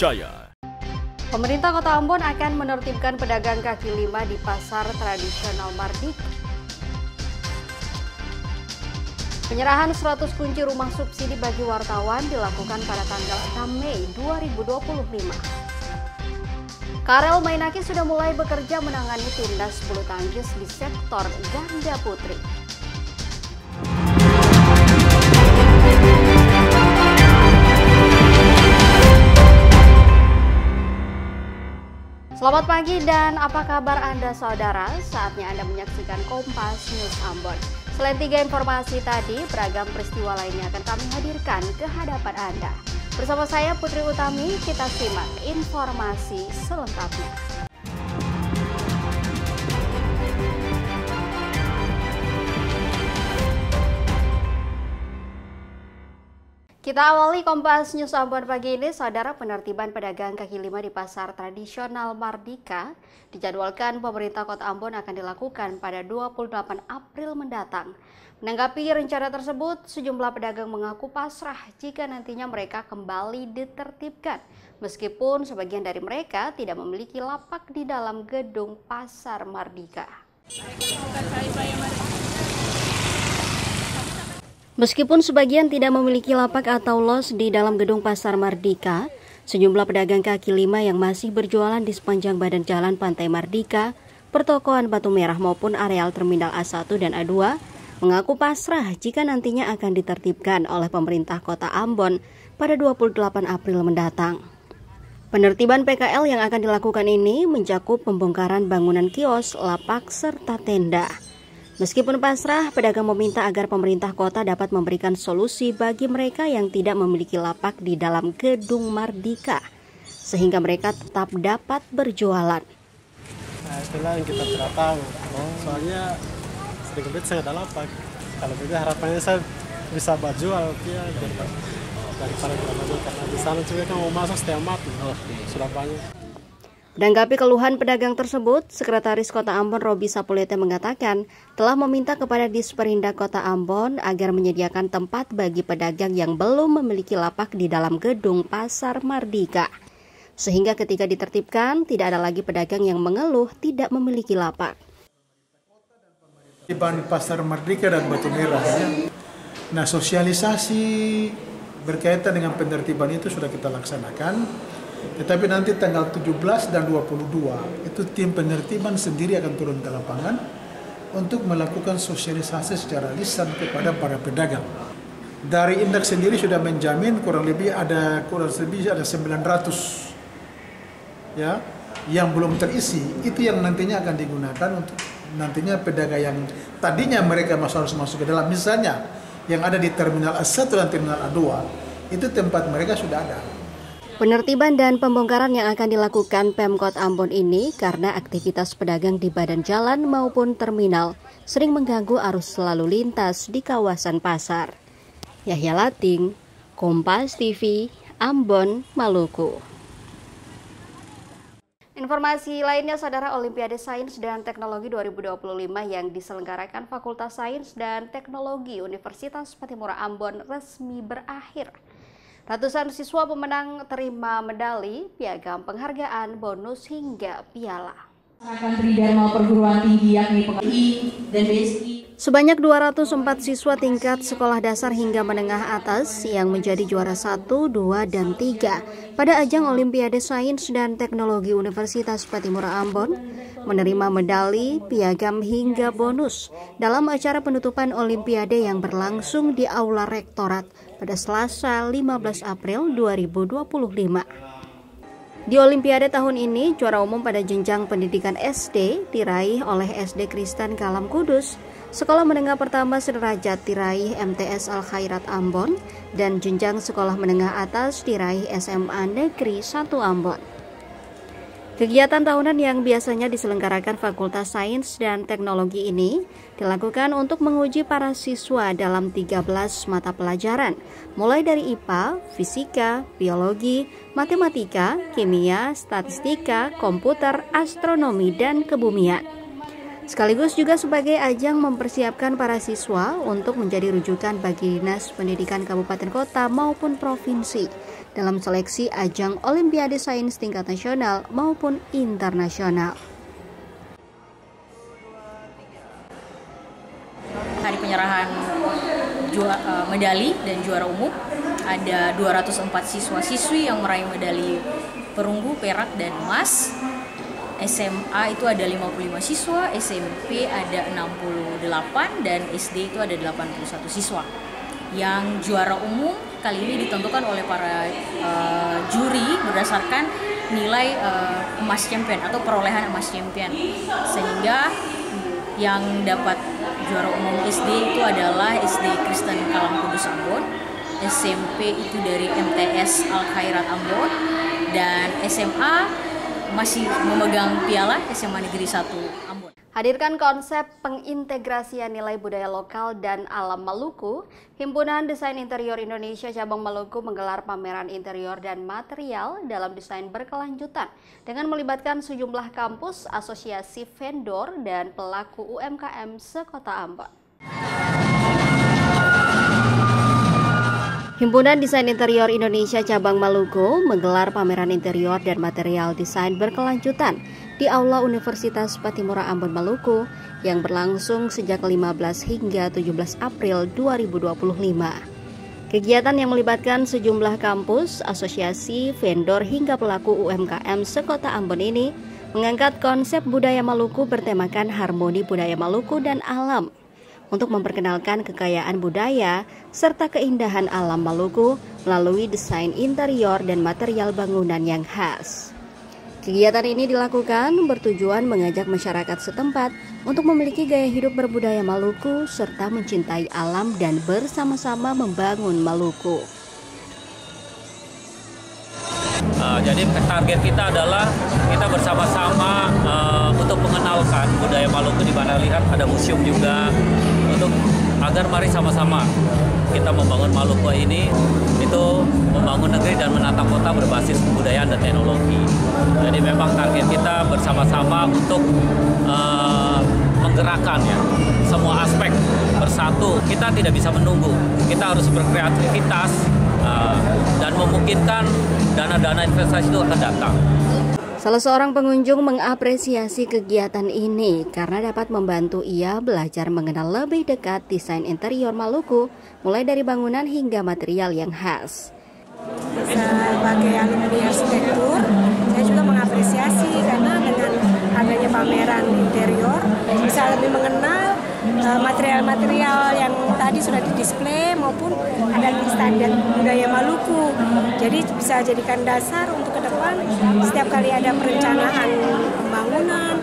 terpercaya. Pemerintah Kota Ambon akan menertibkan pedagang kaki lima di pasar tradisional Mardika. Penyerahan 100 kunci rumah subsidi bagi wartawan dilakukan pada tanggal 6 Mei 2025. Karel Mainaki sudah mulai bekerja menangani timnas bulu tangkis di sektor ganda putri. Selamat pagi dan apa kabar Anda saudara? Saatnya Anda menyaksikan Kompas News Ambon. Selain 3 informasi tadi, beragam peristiwa lainnya akan kami hadirkan ke hadapan Anda. Bersama saya Putri Utami, kita simak informasi selengkapnya. Kita awali Kompas News Ambon pagi ini, saudara. Penertiban pedagang kaki lima di pasar tradisional Mardika dijadwalkan pemerintah Kota Ambon akan dilakukan pada 28 April mendatang. Menanggapi rencana tersebut, sejumlah pedagang mengaku pasrah jika nantinya mereka kembali ditertibkan, meskipun sebagian dari mereka tidak memiliki lapak di dalam gedung pasar Mardika. Meskipun sebagian tidak memiliki lapak atau los di dalam gedung pasar Mardika, sejumlah pedagang kaki lima yang masih berjualan di sepanjang badan jalan Pantai Mardika, pertokoan Batu Merah maupun areal Terminal A1 dan A2 mengaku pasrah jika nantinya akan ditertibkan oleh pemerintah Kota Ambon pada 28 April mendatang. Penertiban PKL yang akan dilakukan ini mencakup pembongkaran bangunan kios, lapak, serta tenda. Meskipun pasrah, pedagang meminta agar pemerintah kota dapat memberikan solusi bagi mereka yang tidak memiliki lapak di dalam gedung Mardika, sehingga mereka tetap dapat berjualan. Nah, itulah yang kita tidak tahu. Soalnya sedikit saya ada lapak. Kalau begitu harapannya saya bisa berjual ya, daripada tidak berjual, karena di sana juga kan mau masuk setiap mati. Sudah banyak. Menanggapi keluhan pedagang tersebut, Sekretaris Kota Ambon Robi Sapulete mengatakan telah meminta kepada Disperindak Kota Ambon agar menyediakan tempat bagi pedagang yang belum memiliki lapak di dalam gedung pasar Mardika. Sehingga ketika ditertibkan, tidak ada lagi pedagang yang mengeluh tidak memiliki lapak. Di pasar Mardika dan Batu Merah, ya. Nah, sosialisasi berkaitan dengan penertiban itu sudah kita laksanakan. Tetapi nanti tanggal 17 dan 22 itu tim penertiban sendiri akan turun ke lapangan untuk melakukan sosialisasi secara lisan kepada para pedagang. Dari indeks sendiri sudah menjamin kurang lebih ada 900 ya yang belum terisi, itu yang nantinya akan digunakan untuk nantinya pedagang yang tadinya mereka harus masuk ke dalam, misalnya yang ada di Terminal A1 dan Terminal A2 itu tempat mereka sudah ada. Penertiban dan pembongkaran yang akan dilakukan Pemkot Ambon ini karena aktivitas pedagang di badan jalan maupun terminal sering mengganggu arus lalu lintas di kawasan pasar. Yahya Lating, Kompas TV, Ambon, Maluku. Informasi lainnya, saudara, Olimpiade Sains dan Teknologi 2025 yang diselenggarakan Fakultas Sains dan Teknologi Universitas Patimura Ambon resmi berakhir. Ratusan siswa pemenang terima medali, piagam penghargaan, bonus hingga piala. Tridharma Perguruan Tinggi yakni PKI dan BSI. Sebanyak 204 siswa tingkat sekolah dasar hingga menengah atas yang menjadi juara 1, 2, dan 3 pada ajang Olimpiade Sains dan Teknologi Universitas Patimura Ambon menerima medali, piagam hingga bonus dalam acara penutupan Olimpiade yang berlangsung di Aula Rektorat pada Selasa 15 April 2025. Di Olimpiade tahun ini, juara umum pada jenjang pendidikan SD diraih oleh SD Kristen Kalam Kudus, Sekolah Menengah Pertama Sederajat diraih MTS Al Khairat Ambon, dan jenjang sekolah menengah atas diraih SMA Negeri 1 Ambon. Kegiatan tahunan yang biasanya diselenggarakan Fakultas Sains dan Teknologi ini dilakukan untuk menguji para siswa dalam 13 mata pelajaran, mulai dari IPA, Fisika, Biologi, Matematika, Kimia, Statistika, Komputer, Astronomi, dan Kebumian. Sekaligus juga sebagai ajang mempersiapkan para siswa untuk menjadi rujukan bagi Dinas Pendidikan Kabupaten Kota maupun Provinsi dalam seleksi ajang Olimpiade Sains tingkat nasional maupun internasional. Hari penyerahan medali dan juara umum, ada 204 siswa-siswi yang meraih medali perunggu, perak, dan emas. SMA itu ada 55 siswa, SMP ada 68, dan SD itu ada 81 siswa. Yang juara umum kali ini ditentukan oleh para juri berdasarkan nilai emas champion atau perolehan emas champion, sehingga yang dapat juara umum SD itu adalah SD Kristen Kalam Kudus Ambon, SMP itu dari MTS Al Khairat Ambon, dan SMA masih memegang piala SMA Negeri 1 Ambon. Hadirkan konsep pengintegrasian nilai budaya lokal dan alam Maluku, Himpunan Desain Interior Indonesia Cabang Maluku menggelar pameran interior dan material dalam desain berkelanjutan dengan melibatkan sejumlah kampus, asosiasi vendor, dan pelaku UMKM sekota Ambon. Himpunan Desain Interior Indonesia Cabang Maluku menggelar pameran interior dan material desain berkelanjutan di Aula Universitas Patimura Ambon Maluku yang berlangsung sejak 15 hingga 17 April 2025. Kegiatan yang melibatkan sejumlah kampus, asosiasi, vendor hingga pelaku UMKM sekota Ambon ini mengangkat konsep budaya Maluku bertemakan harmoni budaya Maluku dan alam untuk memperkenalkan kekayaan budaya serta keindahan alam Maluku melalui desain interior dan material bangunan yang khas. Kegiatan ini dilakukan bertujuan mengajak masyarakat setempat untuk memiliki gaya hidup berbudaya Maluku serta mencintai alam dan bersama-sama membangun Maluku. Jadi target kita adalah kita bersama-sama untuk mengenalkan budaya Maluku, di mana lihat ada museum juga, untuk agar mari sama-sama kita membangun Maluku ini, itu membangun negeri dan menata kota berbasis kebudayaan dan teknologi. Jadi memang target kita bersama-sama untuk menggerakkan ya semua aspek bersatu. Kita tidak bisa menunggu, kita harus berkreativitas dan memungkinkan dana-dana investasi itu akan datang. Salah seorang pengunjung mengapresiasi kegiatan ini karena dapat membantu ia belajar mengenal lebih dekat desain interior Maluku, mulai dari bangunan hingga material yang khas. Sebagai alumni arsitektur, saya juga mengapresiasi karena dengan adanya pameran interior bisa lebih mengenal material-material yang tadi sudah didisplay maupun ada standar budaya Maluku. Jadi bisa jadikan dasar untuk ke depan setiap kali ada perencanaan pembangunan,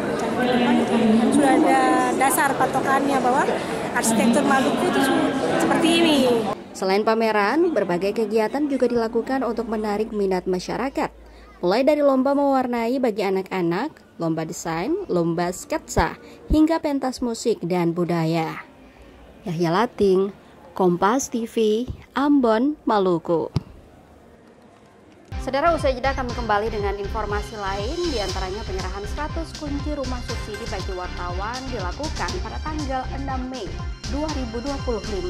sudah ada dasar patokannya bahwa arsitektur Maluku itu seperti ini. Selain pameran, berbagai kegiatan juga dilakukan untuk menarik minat masyarakat. Mulai dari lomba mewarnai bagi anak-anak, lomba desain, lomba sketsa, hingga pentas musik dan budaya. Yahya Lating, Kompas TV, Ambon, Maluku. Saudara, usai jeda kami kembali dengan informasi lain, diantaranya penyerahan 100 kunci rumah subsidi bagi wartawan dilakukan pada tanggal 6 Mei 2025.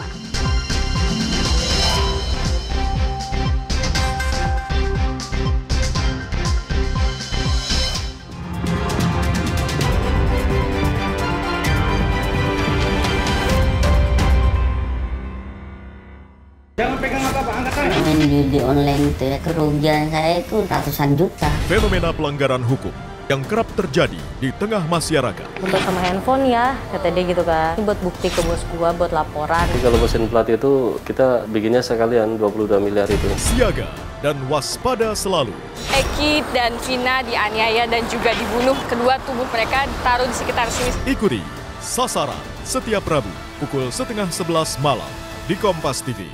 Jangan pegang apa-apa, angkat tangan. Main judi online itu ya, kerugian saya itu ratusan juta. Fenomena pelanggaran hukum yang kerap terjadi di tengah masyarakat. Untuk sama handphone ya, kata dia gitu kan. Ini buat bukti ke bos gua, buat laporan. Jadi kalau mesin plat itu kita bikinnya sekalian 22 miliar itu. Siaga dan waspada selalu. Eki dan Vina dianiaya dan juga dibunuh. Kedua tubuh mereka ditaruh di sekitar sini. Ikuti Sasaran setiap Rabu pukul 10:30 malam di Kompas TV.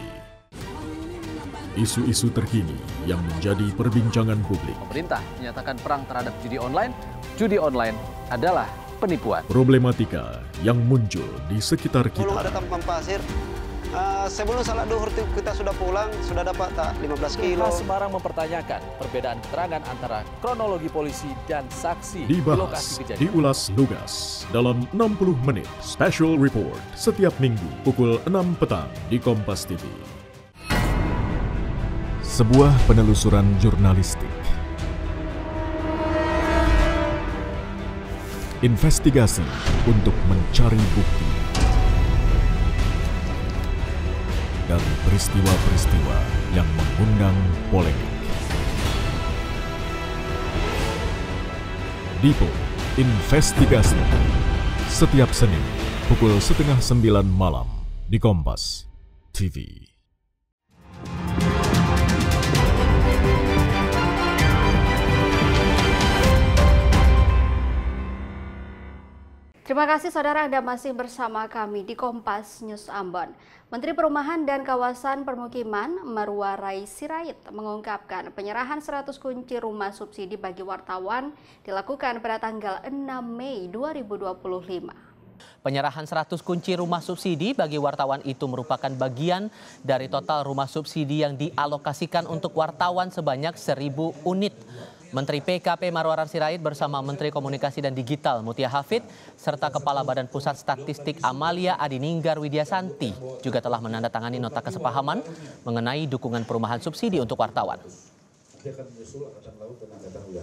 Isu-isu terkini yang menjadi perbincangan publik. Pemerintah menyatakan perang terhadap judi online. Judi online adalah penipuan. Problematika yang muncul di sekitar kita. Belum ada tampang pasir. Sebelum salat duhur kita sudah pulang, sudah dapat tak 15 kilo. Semarang mempertanyakan perbedaan keterangan antara kronologi polisi dan saksi di lokasi kejadian. Diulas lugas dalam 60 menit special report setiap minggu pukul 6 petang di Kompas TV. Sebuah penelusuran jurnalistik. Investigasi untuk mencari bukti. Dan peristiwa-peristiwa yang mengundang polemik. Dipo Investigasi. Setiap Senin pukul 8:30 malam di Kompas TV. Terima kasih saudara Anda masih bersama kami di Kompas News Ambon. Menteri Perumahan dan Kawasan Permukiman Marwarai Sirait mengungkapkan penyerahan 100 kunci rumah subsidi bagi wartawan dilakukan pada tanggal 6 Mei 2025. Penyerahan 100 kunci rumah subsidi bagi wartawan itu merupakan bagian dari total rumah subsidi yang dialokasikan untuk wartawan sebanyak 1.000 unit. Menteri PKP Marwarai Sirait bersama Menteri Komunikasi dan Digital Mutia Hafid serta Kepala Badan Pusat Statistik Amalia Adininggar Widyasanti juga telah menandatangani nota kesepahaman mengenai dukungan perumahan subsidi untuk wartawan.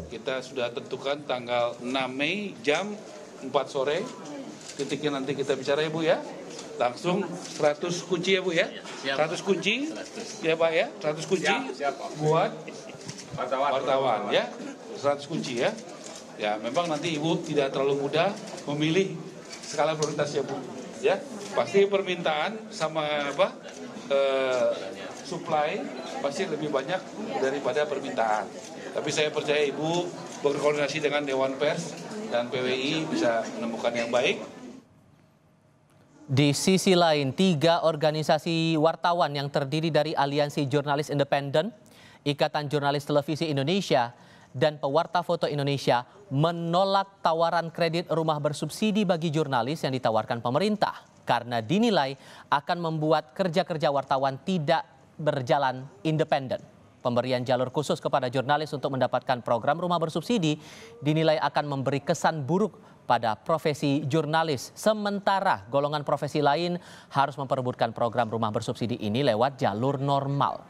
Kita sudah tentukan tanggal 6 Mei jam 4 sore. Titiknya nanti kita bicara ya Bu ya. Langsung 100 kunci ya Bu ya. 100 kunci ya Pak ya. 100 kunci buat wartawan ya. 100 kunci ya. Ya memang nanti Ibu tidak terlalu mudah memilih skala prioritas ya Bu. Ya pasti permintaan sama supply pasti lebih banyak daripada permintaan. Tapi saya percaya Ibu berkoordinasi dengan Dewan Pers dan PWI bisa menemukan yang baik. Di sisi lain, 3 organisasi wartawan yang terdiri dari Aliansi Jurnalis Independen, Ikatan Jurnalis Televisi Indonesia, dan Pewarta Foto Indonesia menolak tawaran kredit rumah bersubsidi bagi jurnalis yang ditawarkan pemerintah karena dinilai akan membuat kerja-kerja wartawan tidak berjalan independen. Pemberian jalur khusus kepada jurnalis untuk mendapatkan program rumah bersubsidi dinilai akan memberi kesan buruk pada profesi jurnalis. Sementara golongan profesi lain harus memperebutkan program rumah bersubsidi ini lewat jalur normal.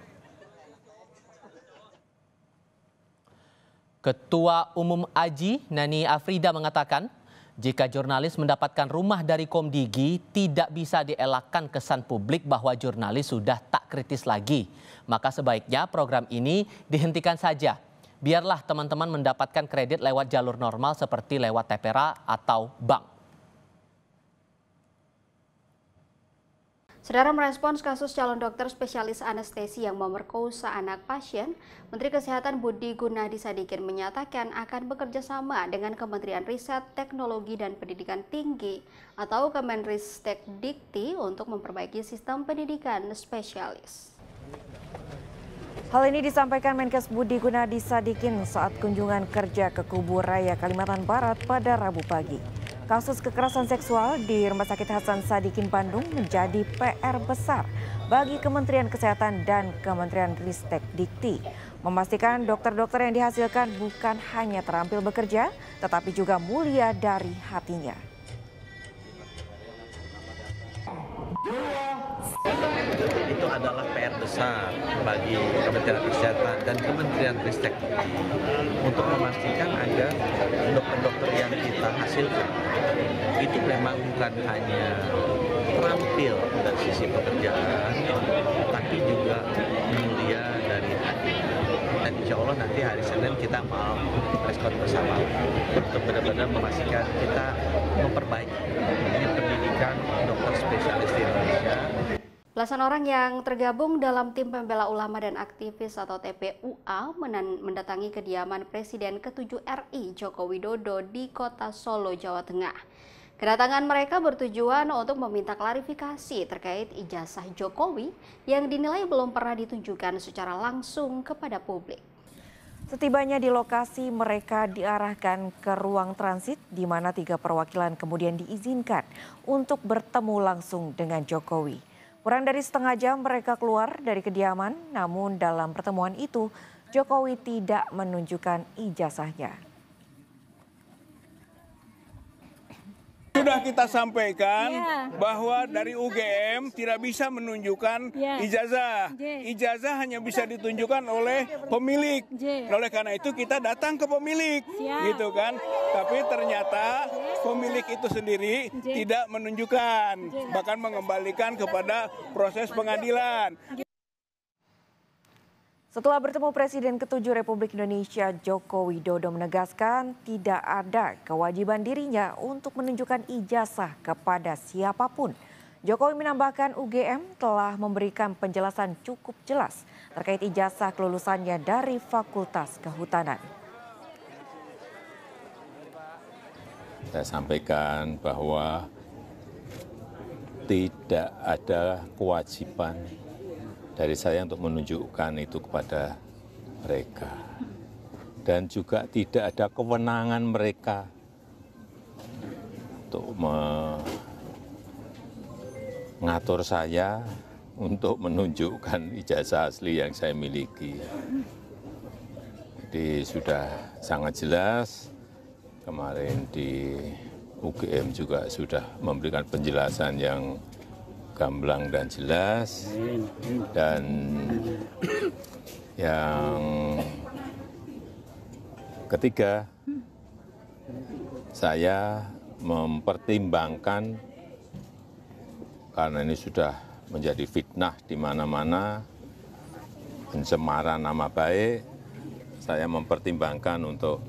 Ketua Umum AJI, Nani Afrida mengatakan, jika jurnalis mendapatkan rumah dari Komdigi, tidak bisa dielakkan kesan publik bahwa jurnalis sudah tak kritis lagi. Maka sebaiknya program ini dihentikan saja. Biarlah teman-teman mendapatkan kredit lewat jalur normal seperti lewat TPRA atau bank. Saudara, merespons kasus calon dokter spesialis anestesi yang memerkosa anak pasien, Menteri Kesehatan Budi Gunadi Sadikin menyatakan akan bekerja sama dengan Kementerian Riset, Teknologi, dan Pendidikan Tinggi atau Kemenristek-Dikti untuk memperbaiki sistem pendidikan spesialis. Hal ini disampaikan Menkes Budi Gunadi Sadikin saat kunjungan kerja ke Kubur Raya Kalimantan Barat pada Rabu pagi. Kasus kekerasan seksual di Rumah Sakit Hasan Sadikin Bandung menjadi PR besar bagi Kementerian Kesehatan dan Kementerian Ristek-Dikti. Memastikan dokter-dokter yang dihasilkan bukan hanya terampil bekerja, tetapi juga mulia dari hatinya. Itu adalah PR besar bagi Kementerian Kesehatan dan Kementerian Ristek-Dikti untuk memastikan agar dokter-dokter yang kita hasilkan itu memang bukan hanya terampil dari sisi pekerjaan, tapi juga mulia dari hati. Dan insya Allah nanti hari Senin kita mau respon bersama untuk benar-benar memastikan kita memperbaiki ini pendidikan dokter spesialis di Indonesia. Belasan orang yang tergabung dalam tim pembela ulama dan aktivis atau TPUA mendatangi kediaman Presiden ke-7 RI Joko Widodo di Kota Solo, Jawa Tengah. Kedatangan mereka bertujuan untuk meminta klarifikasi terkait ijazah Jokowi yang dinilai belum pernah ditunjukkan secara langsung kepada publik. Setibanya di lokasi, mereka diarahkan ke ruang transit di mana 3 perwakilan kemudian diizinkan untuk bertemu langsung dengan Jokowi. Kurang dari setengah jam mereka keluar dari kediaman, namun dalam pertemuan itu Jokowi tidak menunjukkan ijazahnya. Sudah kita sampaikan bahwa dari UGM tidak bisa menunjukkan ijazah. Ijazah hanya bisa ditunjukkan oleh pemilik. Oleh karena itu kita datang ke pemilik, gitu kan. Tapi ternyata pemilik itu sendiri tidak menunjukkan, bahkan mengembalikan kepada proses pengadilan. Setelah bertemu Presiden ke-7 Republik Indonesia Joko Widodo menegaskan tidak ada kewajiban dirinya untuk menunjukkan ijazah kepada siapapun. Jokowi menambahkan UGM telah memberikan penjelasan cukup jelas terkait ijazah kelulusannya dari Fakultas Kehutanan. Saya sampaikan bahwa tidak ada kewajiban dari saya untuk menunjukkan itu kepada mereka. Dan juga tidak ada kewenangan mereka untuk mengatur saya untuk menunjukkan ijazah asli yang saya miliki. Jadi sudah sangat jelas, kemarin di UGM juga sudah memberikan penjelasan yang gamblang dan jelas, dan yang ketiga, saya mempertimbangkan karena ini sudah menjadi fitnah di mana-mana, pencemaran nama baik, saya mempertimbangkan untuk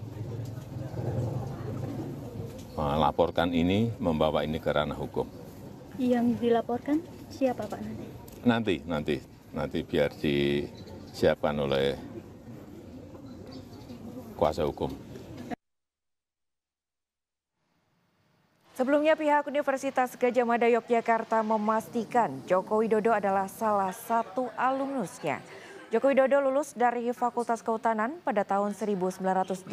melaporkan ini, membawa ini ke ranah hukum. Yang dilaporkan siapa Pak nanti? Nanti biar disiapkan oleh kuasa hukum. Sebelumnya pihak Universitas Gadjah Mada Yogyakarta memastikan Joko Widodo adalah salah satu alumnusnya. Joko Widodo lulus dari Fakultas Kehutanan pada tahun 1985.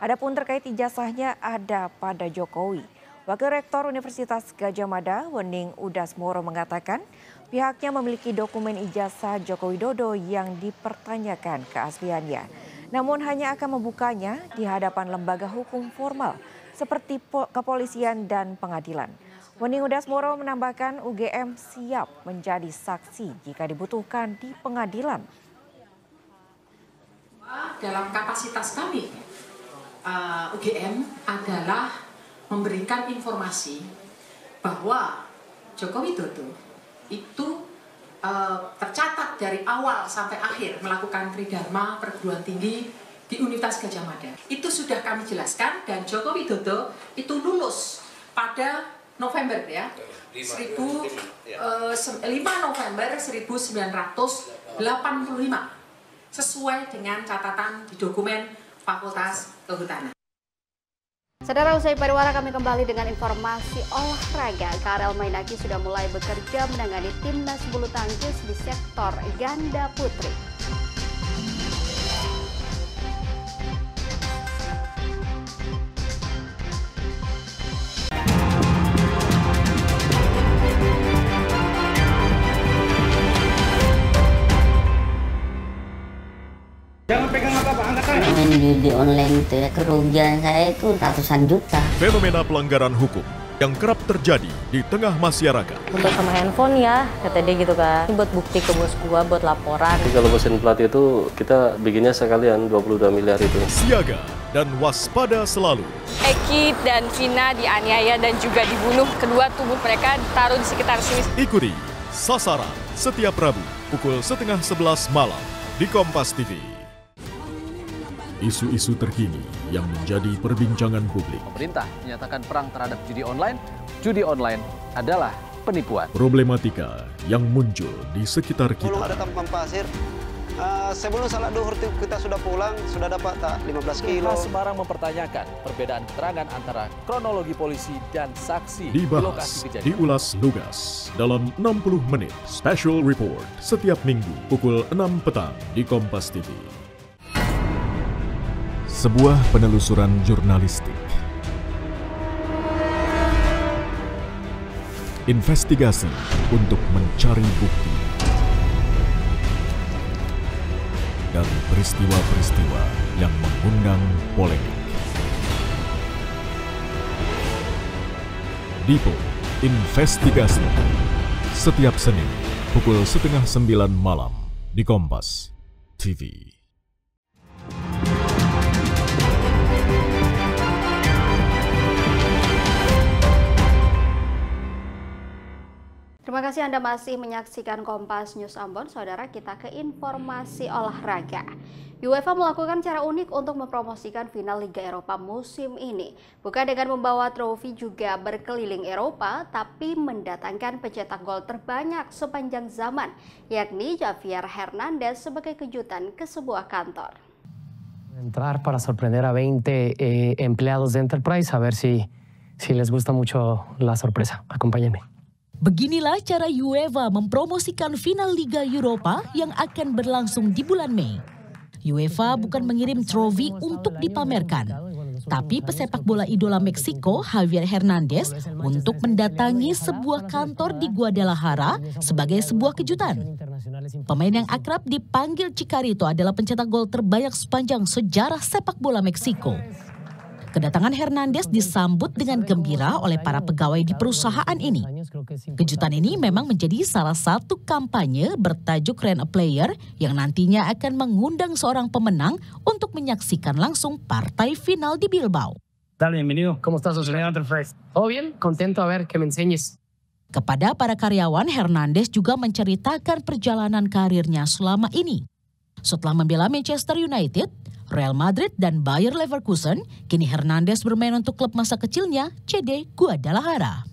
Adapun terkait ijazahnya ada pada Jokowi. Wakil Rektor Universitas Gadjah Mada, Wening Udasmoro mengatakan pihaknya memiliki dokumen ijazah Joko Widodo yang dipertanyakan keasliannya. Namun hanya akan membukanya di hadapan lembaga hukum formal seperti kepolisian dan pengadilan. Wening Udasmoro menambahkan UGM siap menjadi saksi jika dibutuhkan di pengadilan. Dalam kapasitas kami, UGM adalah memberikan informasi bahwa Joko Widodo itu tercatat dari awal sampai akhir melakukan tridharma perguruan tinggi di Universitas Gadjah Mada. Itu sudah kami jelaskan, dan Joko Widodo itu lulus pada November 5 November 1985 sesuai dengan catatan di dokumen Fakultas Kehutanan. Saudara, usai pariwara kami kembali dengan informasi olahraga. KRL Mainaki sudah mulai bekerja menangani timnas bulu tangkis di sektor ganda putri. Jangan pegang apa-apa, angkat tangan. Main judi online itu ya, kerugian saya itu ratusan juta. Fenomena pelanggaran hukum yang kerap terjadi di tengah masyarakat. Untuk sama handphone ya, kata dia gitu kan. Ini buat bukti ke bos gua, buat laporan. Jadi kalau mesin plat itu kita bikinnya sekalian 22 miliar itu. Siaga dan waspada selalu. Eki dan Vina dianiaya dan juga dibunuh. Kedua tubuh mereka ditaruh di sekitar sini. Ikuti Sasaran setiap Rabu pukul 10:30 malam di Kompas TV. Isu-isu terkini yang menjadi perbincangan publik. Pemerintah menyatakan perang terhadap judi online. Judi online adalah penipuan. Problematika yang muncul di sekitar kita. Belum ada tampan pasir. Sebelum salat duhur kita sudah pulang, sudah dapat tak 15 kilo. Semarang mempertanyakan perbedaan keterangan antara kronologi polisi dan saksi di lokasi Dibahas, kejadian. diulas lugas dalam 60 menit special report setiap minggu pukul 6 petang di Kompas TV. Sebuah penelusuran jurnalistik. Investigasi untuk mencari bukti. Dan peristiwa-peristiwa yang mengundang polemik. Dipo Investigasi. Setiap Senin pukul 8:30 malam di Kompas TV. Terima kasih Anda masih menyaksikan Kompas News Ambon. Saudara, kita ke informasi olahraga. UEFA melakukan cara unik untuk mempromosikan final Liga Eropa musim ini. Bukan dengan membawa trofi juga berkeliling Eropa, tapi mendatangkan pencetak gol terbanyak sepanjang zaman, yakni Javier Hernandez sebagai kejutan ke sebuah kantor. Entrar para sorprender a 20 empleados de Enterprise, a ver si les gusta mucho la sorpresa. Acompáñenme. Beginilah cara UEFA mempromosikan final Liga Eropa yang akan berlangsung di bulan Mei. UEFA bukan mengirim trofi untuk dipamerkan, tapi pesepak bola idola Meksiko Javier Hernandez untuk mendatangi sebuah kantor di Guadalajara sebagai sebuah kejutan. Pemain yang akrab dipanggil Chicharito adalah pencetak gol terbanyak sepanjang sejarah sepak bola Meksiko. Kedatangan Hernandez disambut dengan gembira oleh para pegawai di perusahaan ini. Kejutan ini memang menjadi salah satu kampanye bertajuk Rent a Player yang nantinya akan mengundang seorang pemenang untuk menyaksikan langsung partai final di Bilbao. Bienvenido. ¿Cómo estás, señor Enterprise? ¿Todo bien? Contento a ver que me enseñes. Kepada para karyawan, Hernandez juga menceritakan perjalanan karirnya selama ini. Setelah membela Manchester United, Real Madrid dan Bayer Leverkusen, kini Hernandez bermain untuk klub masa kecilnya, CD Guadalajara.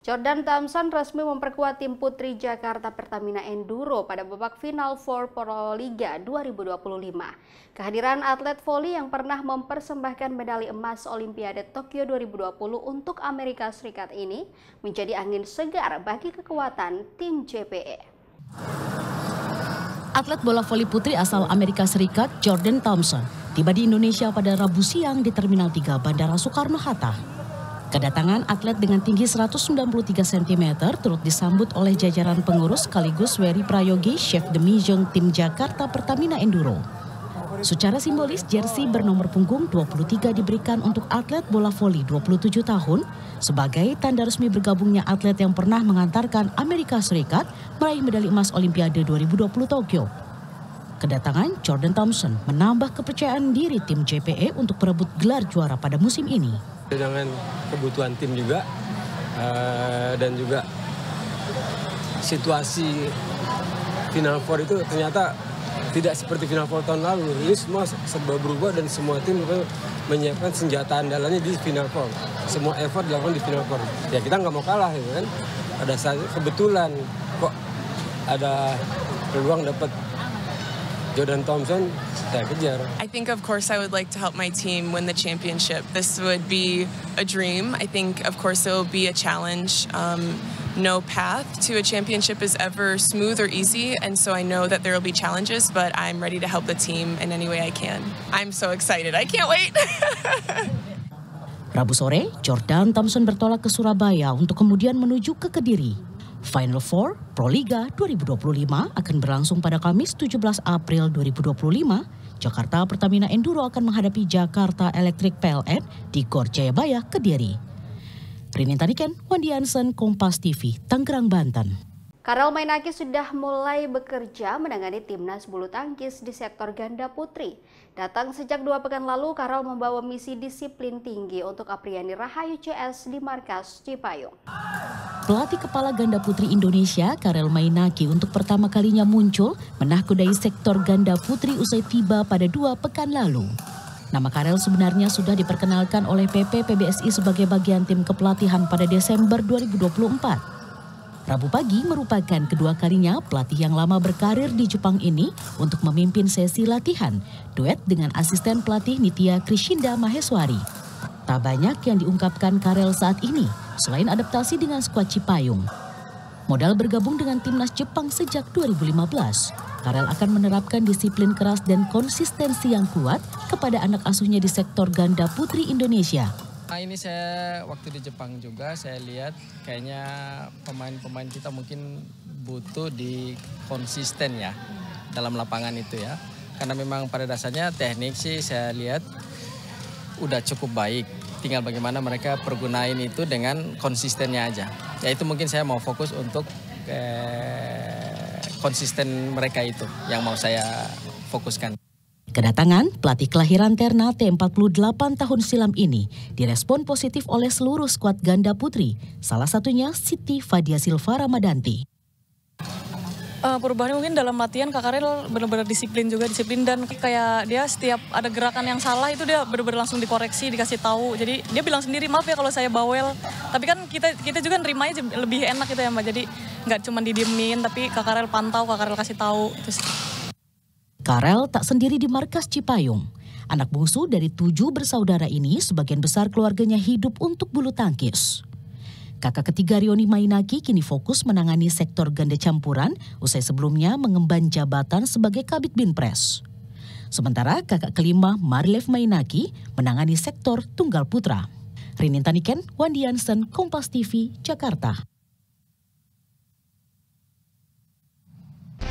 Jordan Thompson resmi memperkuat tim putri Jakarta Pertamina Enduro pada babak final 4 Pro Liga 2025. Kehadiran atlet voli yang pernah mempersembahkan medali emas Olimpiade Tokyo 2020 untuk Amerika Serikat ini menjadi angin segar bagi kekuatan tim JPE. Atlet bola voli putri asal Amerika Serikat, Jordan Thompson, tiba di Indonesia pada Rabu siang di Terminal 3 Bandara Soekarno-Hatta. Kedatangan atlet dengan tinggi 193 cm turut disambut oleh jajaran pengurus sekaligus Wery Prayogi, chef de mission tim Jakarta Pertamina Enduro. Secara simbolis, jersey bernomor punggung 23 diberikan untuk atlet bola voli 27 tahun sebagai tanda resmi bergabungnya atlet yang pernah mengantarkan Amerika Serikat meraih medali emas Olimpiade 2020 Tokyo. Kedatangan Jordan Thompson menambah kepercayaan diri tim JPE untuk berebut gelar juara pada musim ini. Dengan kebutuhan tim juga dan juga situasi Final Four itu ternyata tidak seperti Final Four tahun lalu. Ini semua serba berubah dan semua tim menyiapkan senjata andalannya di Final Four. Semua effort dilakukan di Final Four. Ya kita nggak mau kalah gitu kan. Pada saat kebetulan kok ada peluang dapat Jordan Thompson, saya kejar. I think of course I would like to help my team win the championship. This would be a dream. I think of course it will be a challenge. No path to a championship is ever smooth or easy, and so I know that there will be challenges, but I'm ready to help the team in any way I can. I'm so excited. I can't wait. Rabu sore, Jordan Thompson bertolak ke Surabaya untuk kemudian menuju ke Kediri. Final Four Pro Liga 2025 akan berlangsung pada Kamis 17 April 2025. Jakarta Pertamina Enduro akan menghadapi Jakarta Electric PLN di Gor Jayabaya, Kediri. Rinin Taniken, Wandi Hansen, Kompas TV, Tangerang, Banten. Karel Mainaki sudah mulai bekerja menangani timnas bulu tangkis di sektor ganda putri. Datang sejak 2 pekan lalu, Karel membawa misi disiplin tinggi untuk Apriani Rahayu CS di markas Cipayung. Pelatih kepala ganda putri Indonesia, Karel Mainaki, untuk pertama kalinya muncul menahkodai sektor ganda putri usai tiba pada 2 pekan lalu. Nama Karel sebenarnya sudah diperkenalkan oleh PP PBSI sebagai bagian tim kepelatihan pada Desember 2024. Rabu pagi merupakan kedua kalinya pelatih yang lama berkarir di Jepang ini untuk memimpin sesi latihan duet dengan asisten pelatih Nitya Krishinda Maheswari. Tak banyak yang diungkapkan Karel saat ini selain adaptasi dengan skuad Cipayung. Modal bergabung dengan timnas Jepang sejak 2015, Karel akan menerapkan disiplin keras dan konsistensi yang kuat kepada anak asuhnya di sektor ganda putri Indonesia. Nah, ini saya waktu di Jepang juga saya lihat kayaknya pemain-pemain kita mungkin butuh di konsisten ya dalam lapangan itu ya. Karena memang pada dasarnya teknik sih saya lihat udah cukup baik. tinggal bagaimana mereka pergunain itu dengan konsistennya aja. Ya itu mungkin saya mau fokus untuk konsisten mereka itu yang mau saya fokuskan. Kedatangan pelatih kelahiran Ternate 48 tahun silam ini direspon positif oleh seluruh skuad ganda putri, salah satunya Siti Fadia Silva Ramadanti. Perubahannya mungkin dalam latihan Kak Karel benar-benar disiplin dan kayak dia setiap ada gerakan yang salah itu dia benar-benar langsung dikoreksi, dikasih tahu. Jadi dia bilang sendiri, maaf ya kalau saya bawel. Tapi kan kita juga nerimanya lebih enak gitu ya Mbak. Jadi nggak cuma didiemin tapi Kak Karel pantau, Kak Karel kasih tahu. Karel tak sendiri di markas Cipayung. Anak bungsu dari 7 bersaudara ini sebagian besar keluarganya hidup untuk bulu tangkis. Kakak ketiga Rioni Mainaki kini fokus menangani sektor ganda campuran usai sebelumnya mengemban jabatan sebagai Kabid Binpres. Sementara kakak kelima Marlev Mainaki menangani sektor tunggal putra. Rinin Taniken, Wandi Jansen, Kompas TV, Jakarta.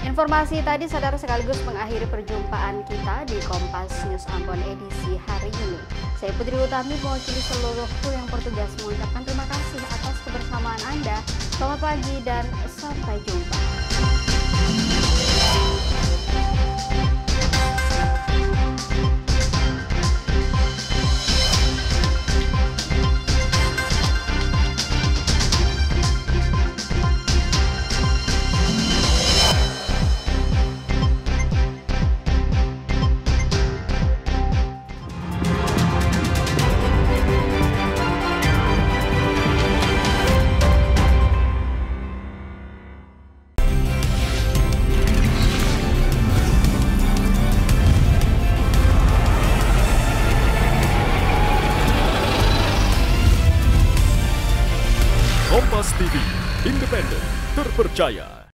Informasi tadi saudara sekaligus mengakhiri perjumpaan kita di Kompas News Ambon edisi hari ini. Saya Putri Utami mewakili seluruh kru yang bertugas mengucapkan terima kasih atas kebersamaan Anda. Selamat pagi dan sampai jumpa. Kompas TV, independen, terpercaya.